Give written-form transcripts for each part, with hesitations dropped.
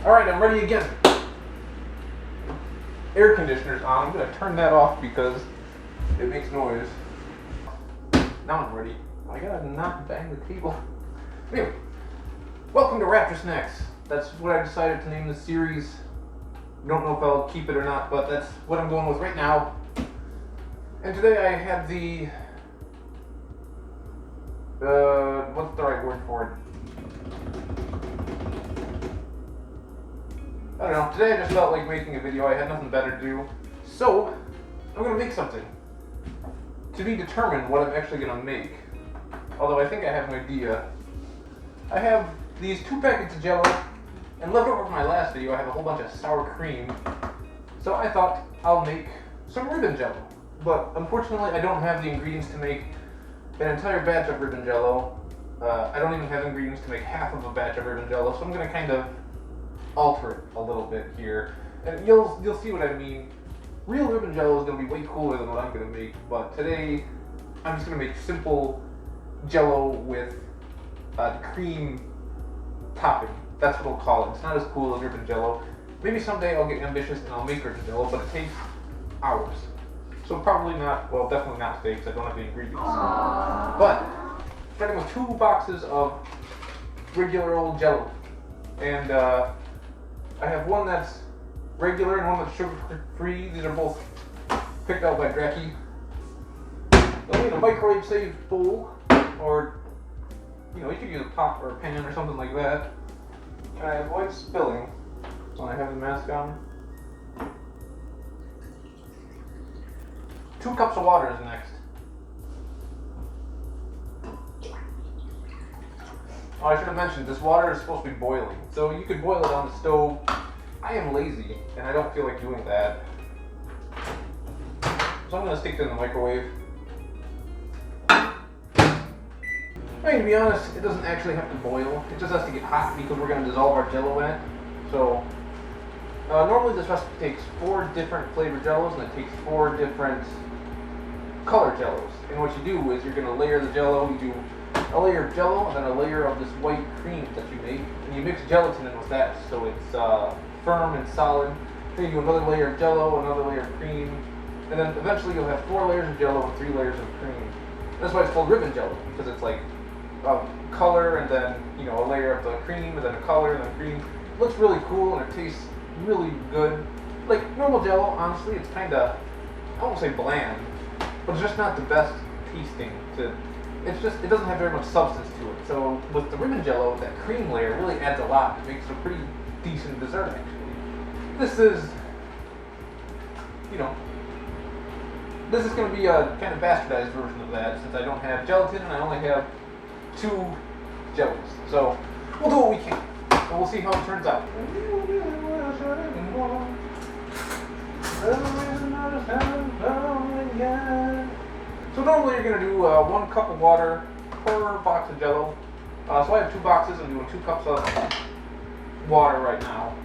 Alright, I'm ready again. Air conditioner's on. I'm going to turn that off because it makes noise. Now I'm ready. I gotta not bang the table. Anyway, welcome to Raptor Snacks. That's what I decided to name the series. Don't know if I'll keep it or not, but that's what I'm going with right now. And today I had the... what's the right word for it? I don't know. Today I just felt like making a video. I had nothing better to do. So, I'm going to make something. To be determined what I'm actually going to make. Although I think I have an idea. I have these 2 packets of Jello, and left over from my last video I have a whole bunch of sour cream. So I thought I'll make some Ribbon Jello. But unfortunately I don't have the ingredients to make an entire batch of Ribbon Jello. I don't even have ingredients to make half of a batch of Ribbon Jello, so I'm going to kind of alter it a little bit here. And you'll see what I mean. Real Ribbon Jello is going to be way cooler than what I'm going to make, but today I'm just going to make simple Jello with cream topping. That's what we'll call it. It's not as cool as Ribbon Jello. Maybe someday I'll get ambitious and I'll make Ribbon Jello, but it takes hours. So probably not, well, definitely not today because I don't have the ingredients. But starting with 2 boxes of regular old Jello. And I have one that's regular and one that's sugar-free. These are both picked out by Dracky. They'll need a microwave-safe bowl, or, you know, you could use a pot or a pan or something like that. And I avoid spilling when I have the mask on. 2 cups of water is next. Oh, I should have mentioned, this water is supposed to be boiling, so you could boil it on the stove. I am lazy, and I don't feel like doing that. So I'm going to stick it in the microwave. I mean, to be honest, it doesn't actually have to boil. It just has to get hot because we're going to dissolve our Jello in it. So, normally this recipe takes 4 different flavored Jellos, and it takes 4 different color Jellos. And what you do is you're going to layer the Jello. You do a layer of Jello, and then a layer of this white cream that you make, and you mix gelatin in with that, so it's firm and solid. Then you do another layer of Jello, another layer of cream, and then eventually you'll have 4 layers of Jello and 3 layers of cream. That's why it's called Ribbon Jello, because it's like color, and then, you know, a layer of the cream, and then a color, and then cream. It looks really cool, and it tastes really good. Like normal Jello, honestly, it's kind of, I won't say bland, but it's just not the best tasting. It doesn't have very much substance to it. So with the Ribbon Jello, that cream layer really adds a lot. It makes it a pretty decent dessert, actually. This is, you know, this is going to be a kind of bastardized version of that, since I don't have gelatin and I only have 2 Jellos. So we'll do what we can, and we'll see how it turns out. So normally you're going to do 1 cup of water per box of Jello. So I have 2 boxes. I'm doing 2 cups of water right now.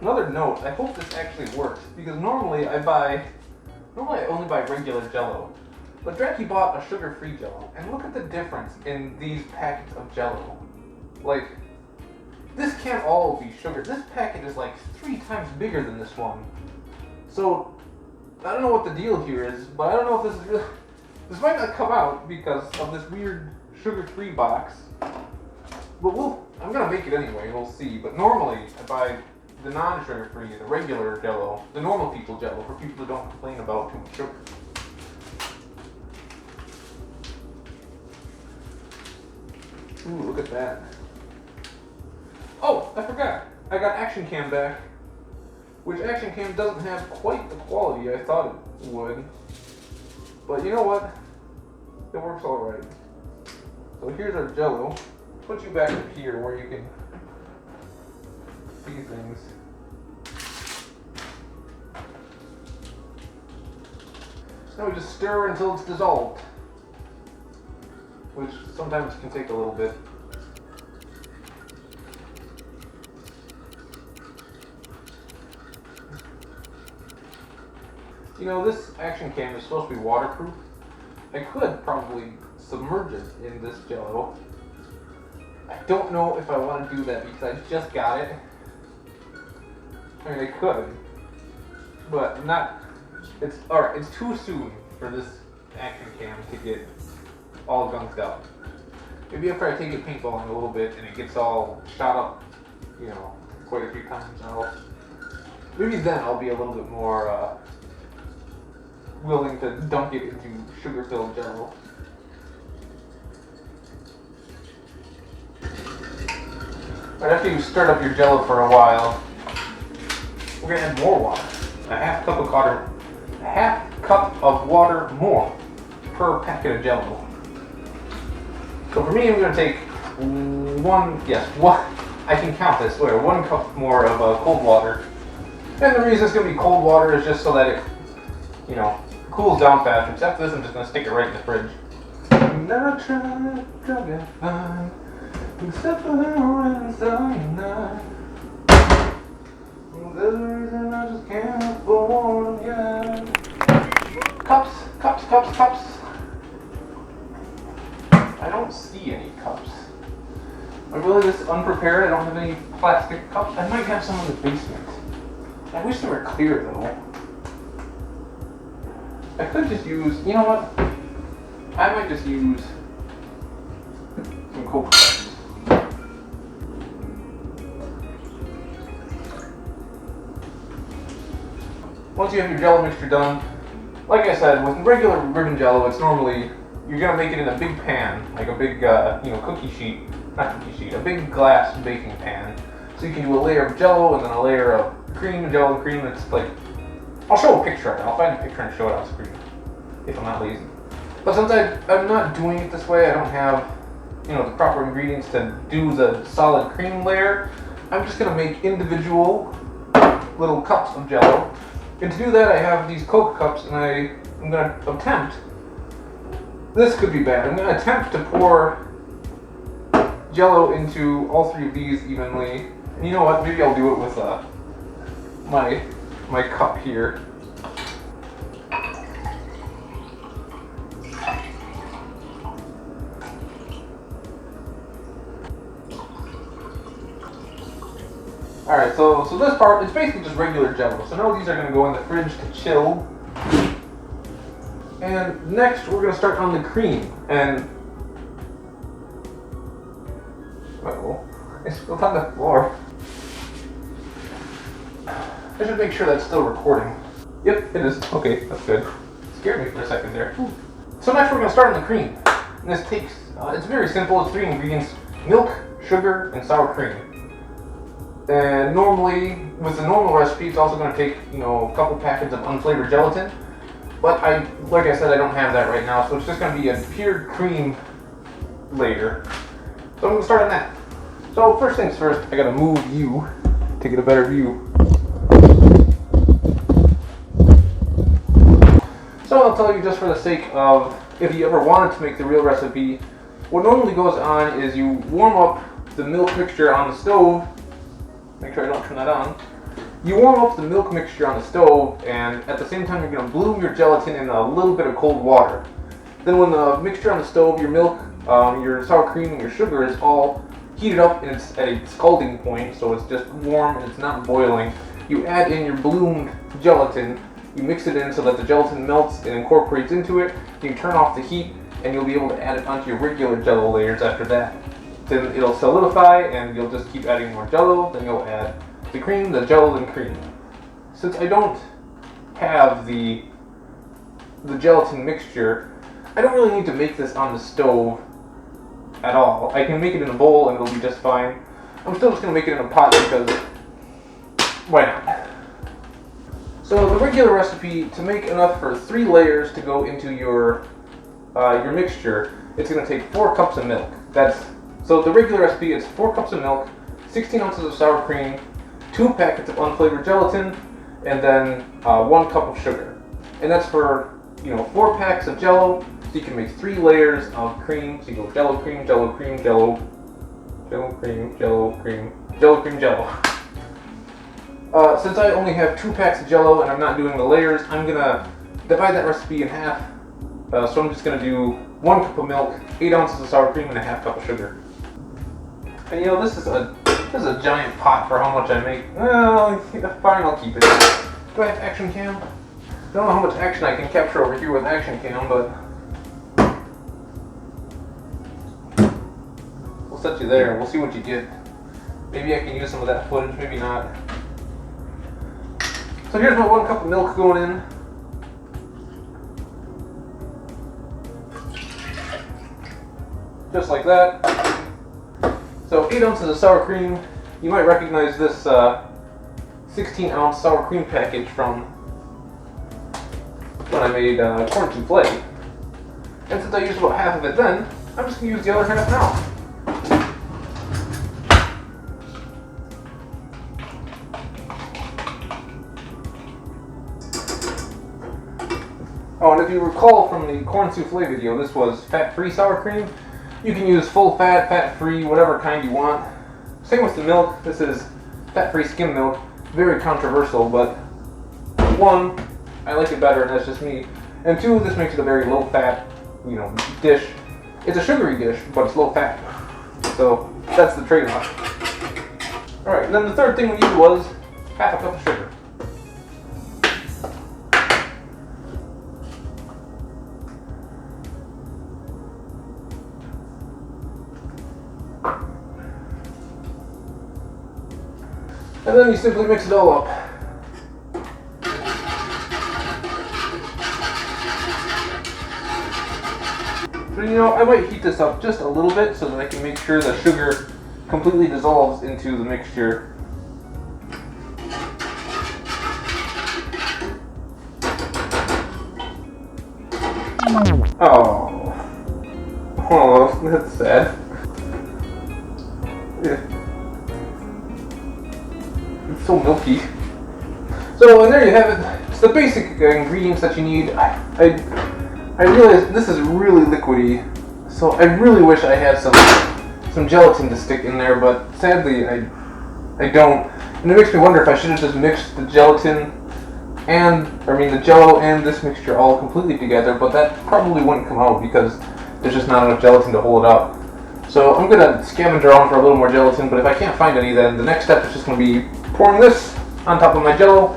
Another note, I hope this actually works, because normally I only buy regular Jello. But Dracky bought a sugar-free Jello, and look at the difference in these packets of Jello. Like, this can't all be sugar. This packet is like 3 times bigger than this one. So, I don't know what the deal here is, but I don't know if this is really... This might not come out because of this weird sugar-free box. But I'm gonna make it anyway, we'll see. But normally, I buy the non-sugar-free, the regular Jello, the normal people Jello, for people who don't complain about too much sugar. Ooh, look at that. Oh, I forgot. I got Action Cam back, which Action Cam doesn't have quite the quality I thought it would. But you know what? It works alright. So here's our Jello. Put you back up here where you can see things. So now we just stir until it's dissolved, which sometimes can take a little bit. You know, this action cam is supposed to be waterproof. I could probably submerge it in this Jello. I don't know if I want to do that because I just got it. I mean, I could, but not. It's alright. It's too soon for this action cam to get all gunked up. Maybe after I take it paintballing a little bit and it gets all shot up, you know, quite a few times, maybe then I'll be a little bit more willing to dunk it into sugar-filled Jello. But after you stirred up your Jello for a while, we're gonna add more water. A half cup of water more per packet of Jello. So for me, I'm gonna take one. I can count this. 1 cup more of cold water. And the reason it's gonna be cold water is just so that it, you know, cools down faster. Except for this, I'm just gonna stick it right in the fridge. Never try to drug and find, except for the inside. There's a reason I just can't afford again. Cups. I don't see any cups. I'm really this unprepared. I don't have any plastic cups. I might have some in the basement. I wish they were clear though. I could just use, you know what? I might just use some Coke cups. Once you have your Jello mixture done, like I said, with regular Ribbon Jello, it's normally, you're gonna make it in a big pan, like a big, a big glass baking pan. So you can do a layer of Jello and then a layer of cream, Jello and cream. It's like, I'll show a picture of it. I'll find a picture and show it on screen, if I'm not lazy. But since I'm not doing it this way, I don't have, you know, the proper ingredients to do the solid cream layer, I'm just gonna make individual little cups of Jello. And to do that, I have these Coke cups, and I'm going to attempt, this could be bad, I'm going to attempt to pour Jello into all 3 of these evenly. And you know what, maybe I'll do it with my cup here. Alright, so this part, it's basically just regular Jello. So now these are going to go in the fridge to chill. And next, we're going to start on the cream. And... uh-oh. I spilled on the floor. I should make sure that's still recording. Yep, it is. Okay, that's good. Scared me for a second there. So next, we're going to start on the cream. And this takes... it's very simple. It's 3 ingredients. Milk, sugar, and sour cream. And normally, with the normal recipe, it's also going to take, you know, a couple packets of unflavored gelatin. But like I said, I don't have that right now, so it's just going to be a pure cream layer. So I'm going to start on that. So first things first, I got to move you to get a better view. So I'll tell you, just for the sake of, if you ever wanted to make the real recipe, what normally goes on is you warm up the milk mixture on the stove. Make sure I don't turn that on. You warm up the milk mixture on the stove, and at the same time you're going to bloom your gelatin in a little bit of cold water. Then when the mixture on the stove, your milk, your sour cream, and your sugar is all heated up and it's at a scalding point, so it's just warm and it's not boiling, you add in your bloomed gelatin, you mix it in so that the gelatin melts and incorporates into it, you turn off the heat, and you'll be able to add it onto your regular Jello layers after that. Then it'll solidify and you'll just keep adding more Jello, then you'll add the cream, the Jello, and cream. Since I don't have the gelatin mixture, I don't really need to make this on the stove at all. I can make it in a bowl and it'll be just fine. I'm still just going to make it in a pot because why not? So the regular recipe, to make enough for 3 layers to go into your mixture, it's going to take 4 cups of milk. So the regular recipe is 4 cups of milk, 16 ounces of sour cream, 2 packets of unflavored gelatin, and then 1 cup of sugar. And that's for, 4 packs of Jello, so you can make 3 layers of cream. So you go Jello cream, Jello cream, Jello cream, Jello cream, Jello cream, Jello. Since I only have 2 packs of Jello and I'm not doing the layers, I'm gonna divide that recipe in half. So I'm just gonna do 1 cup of milk, 8 ounces of sour cream, and a half cup of sugar. And you know, this is a giant pot for how much I make. Well, fine, I'll keep it. Do I have action cam? I don't know how much action I can capture over here with action cam, but we'll set you there and we'll see what you get. Maybe I can use some of that footage, maybe not. So here's my 1 cup of milk going in. Just like that. So 8 ounces of sour cream. You might recognize this 16-ounce sour cream package from when I made corn souffle. And since I used about half of it then, I'm just going to use the other half now. Oh, and if you recall from the corn souffle video, this was fat-free sour cream. You can use full fat, fat-free, whatever kind you want. Same with the milk. This is fat-free skim milk. Very controversial, but 1, I like it better, and that's just me. And 2, this makes it a very low-fat, you know, dish. It's a sugary dish, but it's low-fat. So that's the trade-off. All right, and then the third thing we used was half a cup of sugar. And then you simply mix it all up. But you know, I might heat this up just a little bit so that I can make sure the sugar completely dissolves into the mixture. Oh, that's sad. Yeah. It's so milky. So, and there you have it. It's the basic ingredients that you need. I realize this is really liquidy, so I really wish I had some gelatin to stick in there, but sadly I don't. And it makes me wonder if I should have just mixed the gelatin the Jello and this mixture all completely together, but that probably wouldn't come out because there's just not enough gelatin to hold it up. So I'm gonna scavenge around for a little more gelatin, but if I can't find any, then the next step is just gonna be pouring this on top of my Jello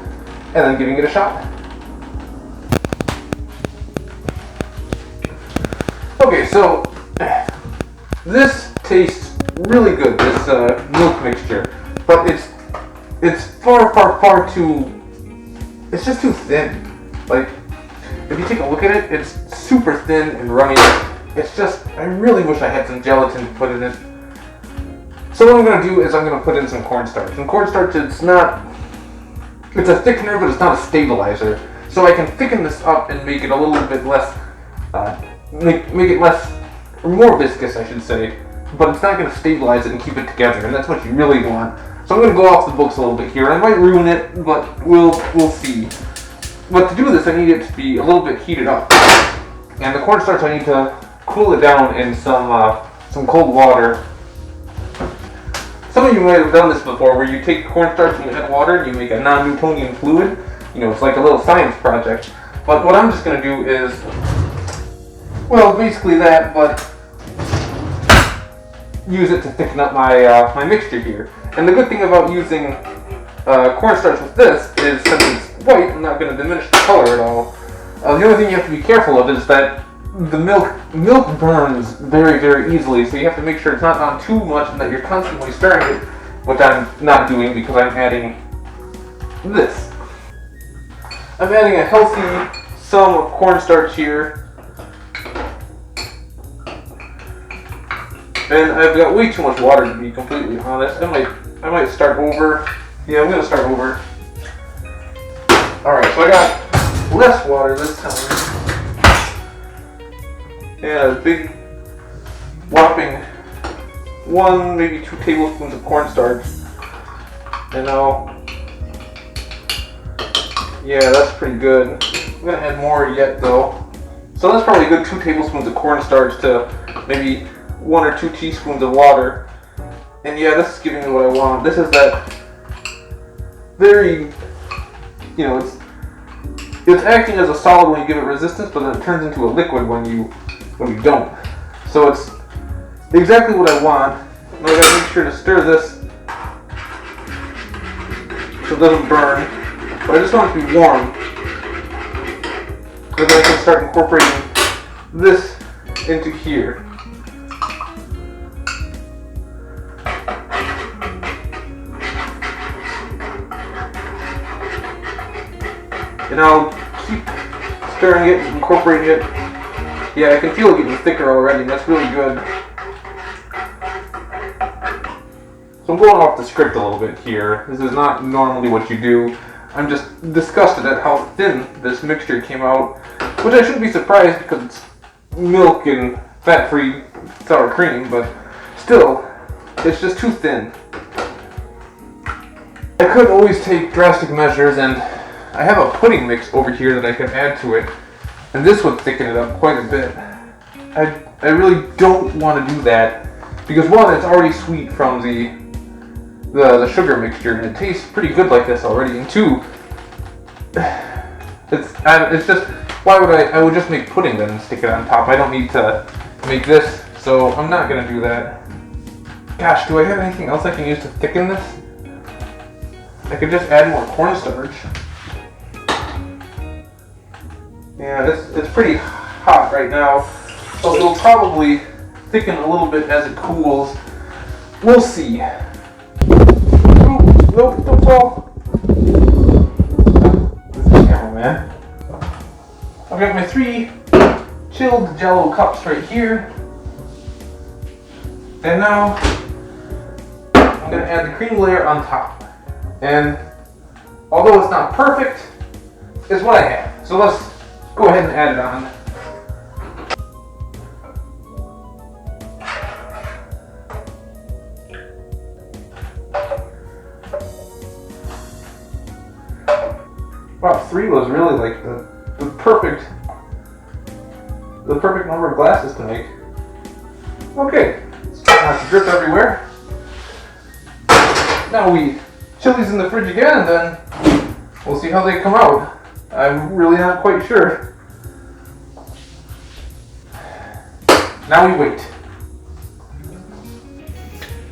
and then giving it a shot. Okay, so this tastes really good, this milk mixture, but it's far too, it's just too thin. Like, if you take a look at it, it's super thin and runny. It's just, I really wish I had some gelatin to put in it. So what I'm going to do is I'm going to put in some cornstarch. And cornstarch, it's a thickener, but it's not a stabilizer. So I can thicken this up and make it a little bit less, make it less, or more viscous, I should say. But it's not going to stabilize it and keep it together, and that's what you really want. So I'm going to go off the books a little bit here. I might ruin it, but we'll see. But to do this, I need it to be a little bit heated up. And the cornstarch, I need to cool it down in some cold water. Some of you might have done this before, where you take cornstarch and you add water and you make a non-Newtonian fluid. You know, it's like a little science project. But what I'm just going to do is, well, basically that, but use it to thicken up my my mixture here. And the good thing about using cornstarch with this is, since it's white, I'm not going to diminish the color at all. The only thing you have to be careful of is that the milk burns very, very easily, so you have to make sure it's not on too much and that you're constantly stirring it, which I'm not doing because I'm adding this. I'm adding a healthy sum of cornstarch here. And I've got way too much water, to be completely honest. I might start over. Yeah, I'm gonna start over. Alright, so I got less water this time. Yeah, a big whopping 1, maybe 2 tablespoons of cornstarch. And now, yeah, that's pretty good. I'm gonna add more yet though. So that's probably a good 2 tablespoons of cornstarch to maybe 1 or 2 teaspoons of water. And yeah, this is giving me what I want. This is that very, you know, it's acting as a solid when you give it resistance, but then it turns into a liquid when you don't. So it's exactly what I want. Now I gotta make sure to stir this so it doesn't burn. But I just want it to be warm. And then I can start incorporating this into here. And I'll keep stirring it, incorporating it. Yeah, I can feel it getting thicker already, and that's really good. So I'm going off the script a little bit here. This is not normally what you do. I'm just disgusted at how thin this mixture came out, which I shouldn't be surprised because it's milk and fat-free sour cream, but still, it's just too thin. I could always take drastic measures, and I have a pudding mix over here that I could add to it, and this would thicken it up quite a bit. I really don't want to do that, because one, it's already sweet from the sugar mixture, and it tastes pretty good like this already, and two, it's just, why would I would just make pudding then and stick it on top. I don't need to make this, so I'm not going to do that. Gosh, do I have anything else I can use to thicken this? I could just add more cornstarch. Yeah, it's pretty hot right now, so it'll probably thicken a little bit as it cools. We'll see. Nope, don't fall. This is the camera, man. I've got my 3 chilled Jello cups right here. And now I'm going to add the cream layer on top. And although it's not perfect, it's what I have. So let's go ahead and add it on. Wow, 3 was really like the perfect number of glasses to make. Okay, it's trying not to drip everywhere. Now we chill these in the fridge again, and then we'll see how they come out. I'm really not quite sure. Now we wait.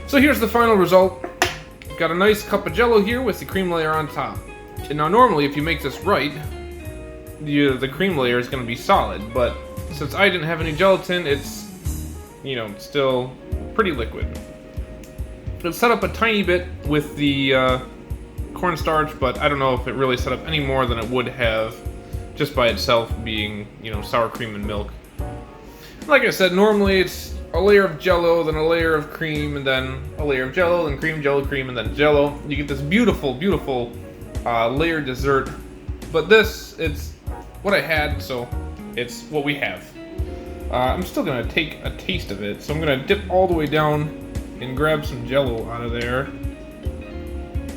So here's the final result. Got a nice cup of Jello here with the cream layer on top. And now normally if you make this right, the cream layer is going to be solid, but since I didn't have any gelatin, it's, you know, still pretty liquid. It's set up a tiny bit with the cornstarch, but I don't know if it really set up any more than it would have just by itself being, you know, sour cream and milk. Like I said, normally it's a layer of Jello, then a layer of cream, and then a layer of Jello, then cream, Jello, cream, and then Jello. You get this beautiful, beautiful layered dessert. But this, it's what I had, so it's what we have. I'm still gonna take a taste of it, so I'm gonna dip all the way down and grab some Jello out of there.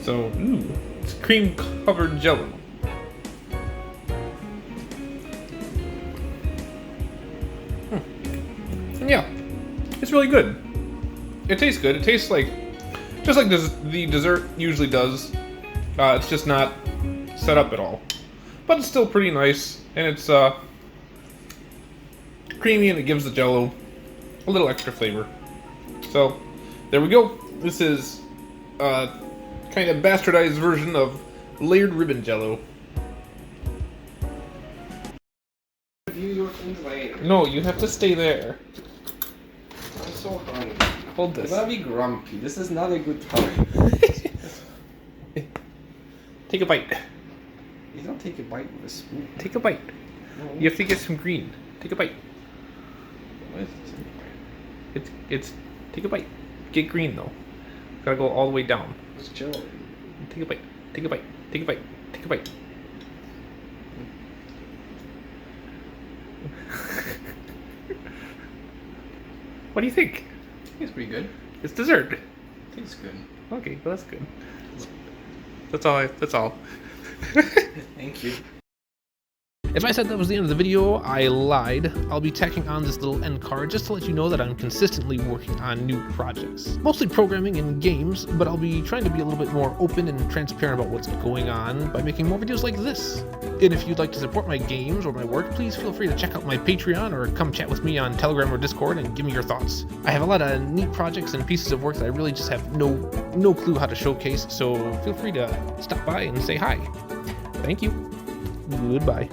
So, ooh, it's cream-covered Jello. And yeah, it's really good. It tastes good. It tastes like, just like the dessert usually does. It's just not set up at all. But it's still pretty nice, and it's creamy, and it gives the Jello a little extra flavor. So, there we go. This is a kind of bastardized version of layered ribbon Jello. Review your things later. No, you have to stay there. I'm so hungry. Hold this. I'm gonna be grumpy. This is not a good time. Take a bite. You don't take a bite with a spoon. Take a bite. No. You have to get some green. Take a bite. What is it? It's take a bite. Get green though. Gotta go all the way down. It's Jello. Take a bite. Take a bite. Take a bite. Take a bite. What do you think? It's pretty good. It's dessert. Tastes good. Okay, well that's good. That's all. That's all. Thank you. If I said that was the end of the video, I lied. I'll be tacking on this little end card just to let you know that I'm consistently working on new projects. Mostly programming and games, but I'll be trying to be a little bit more open and transparent about what's going on by making more videos like this. And if you'd like to support my games or my work, please feel free to check out my Patreon or come chat with me on Telegram or Discord and give me your thoughts. I have a lot of neat projects and pieces of work that I really just have no clue how to showcase, so feel free to stop by and say hi. Thank you. Goodbye.